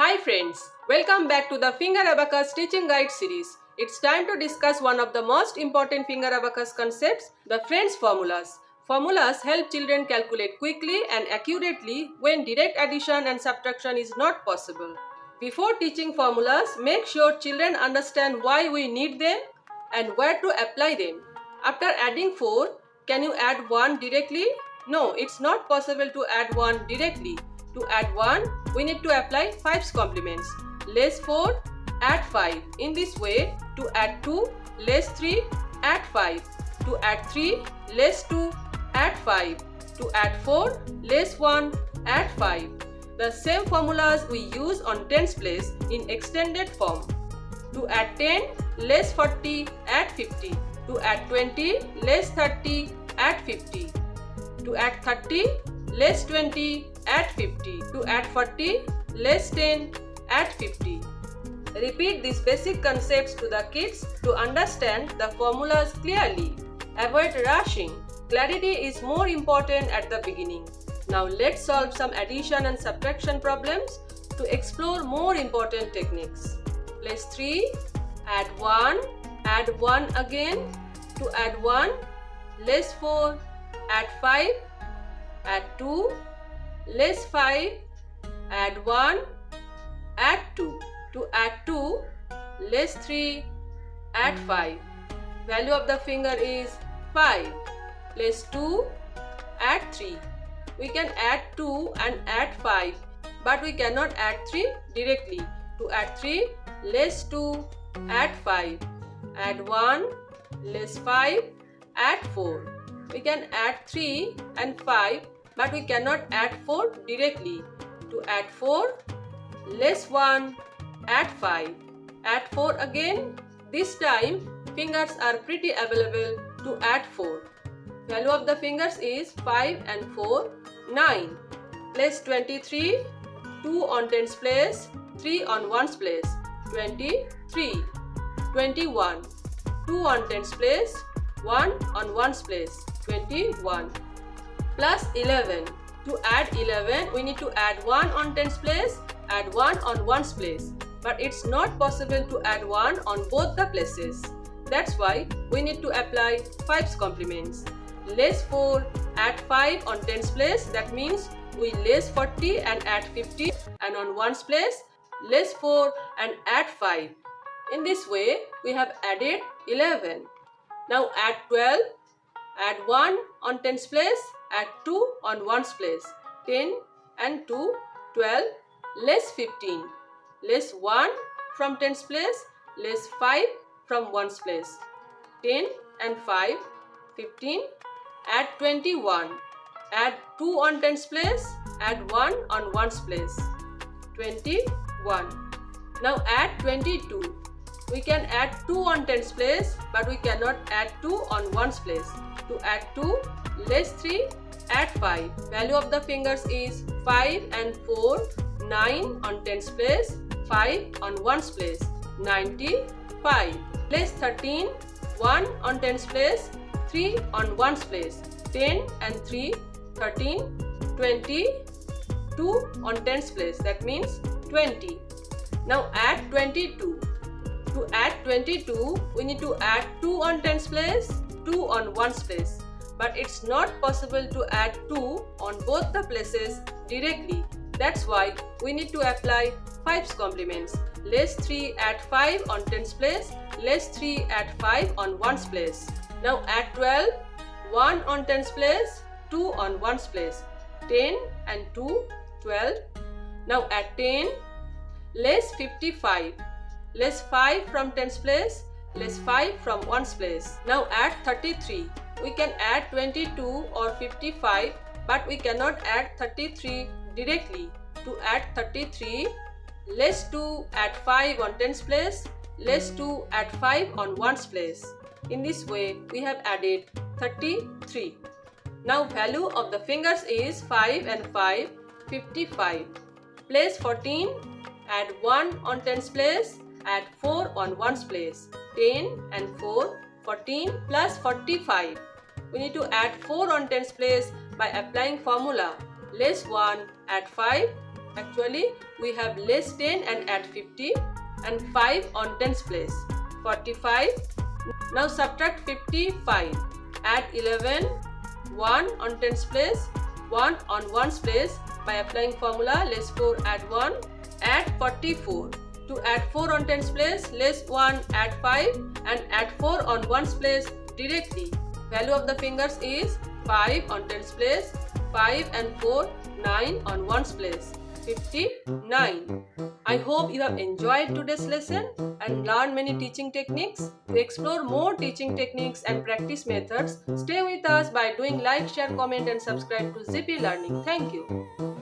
Hi friends, welcome back to the Finger Abacus teaching guide series. It's time to discuss one of the most important Finger Abacus concepts, the friends formulas. Formulas help children calculate quickly and accurately when direct addition and subtraction is not possible. Before teaching formulas, make sure children understand why we need them and where to apply them. After adding 4, can you add 1 directly? No, it's not possible to add 1 directly. To add 1, we need to apply 5's complements. Less 4, add 5. In this way, to add 2, less 3, add 5. To add 3, less 2, add 5. To add 4, less 1, add 5. The same formulas we use on tens place in extended form. To add 10, less 40, add 50. To add 20, less 30, add 50. To add 30, less 20, add 50. To add 40, less 10, add 50. Repeat these basic concepts to the kids to understand the formulas clearly. Avoid rushing. Clarity is more important at the beginning. Now let's solve some addition and subtraction problems to explore more important techniques. Place 3, add 1 again. To add 1, less 4, add 5, add 2, less 5, add 1, add 2. To add 2, less 3, add 5. Value of the finger is 5. Place 2, add 3. We can add 2 and add 5, but we cannot add 3 directly. To add 3, less 2, add 5. Add 1, less 5, add 4. We can add 3 and 5, but we cannot add 4 directly. To add 4, less 1, add 5. Add 4 again. This time, fingers are pretty available to add 4. Value of the fingers is 5 and 4, 9. Place 23, 2 on tens place, 3 on ones place, 23. 21, 2 on tens place, 1 on ones place, 21. Plus 11. To add 11, we need to add 1 on tens place, add 1 on ones place. But it's not possible to add 1 on both the places. That's why we need to apply 5's complements. Less 4, add 5 on tens place. That means we less 40 and add 50. And on ones place, less 4 and add 5. In this way, we have added 11. Now add 12. Add 1 on tens place, add 2 on ones place. 10 and 2, 12, less 15. Less 1 from tens place, less 5 from ones place. 10 and 5, 15. Add 21. Add 2 on tens place, add 1 on ones place. 21. Now add 22. We can add 2 on tens place, but we cannot add 2 on ones place. To add 2, less 3, add 5. Value of the fingers is 5 and 4, 9 on tens place, 5 on ones place, 95. Place 13, 1 on tens place, 3 on ones place, 10 and 3, 13, 20, 2 on tens place, that means 20. Now add 22. To add 22, we need to add 2 on tens place, 2 on ones place. But it's not possible to add 2 on both the places directly. That's why we need to apply 5's complements. Less 3, add 5 on tens place, less 3, add 5 on ones place. Now add 12, 1 on tens place, 2 on ones place. 10 and 2, 12. Now add 10, less 55. Less 5 from tens place, less 5 from ones place. Now add 33. We can add 22 or 55, but we cannot add 33 directly. To add 33, less 2, add 5 on tens place, less 2, add 5 on ones place. In this way, we have added 33. Now value of the fingers is 5 and 5, 55. Place 14, add 1 on tens place, add 4 on ones place. 10 and 4, 14 plus 45. We need to add 4 on tens place by applying formula. Less 1, add 5, Actually, we have less 10 and add 50 and 5 on tens place. 45. Now subtract 55. Add 11. 1 on tens place. 1 on ones place. By applying formula, less 4 add 1. Add 44. To add 4 on tens place, less 1 add 5 and add 4 on ones place directly. Value of the fingers is 5 on tens place, 5 and 4, 9 on ones place. 59. I hope you have enjoyed today's lesson and learned many teaching techniques. To explore more teaching techniques and practice methods, stay with us by doing like, share, comment and subscribe to Zippy Learning. Thank you.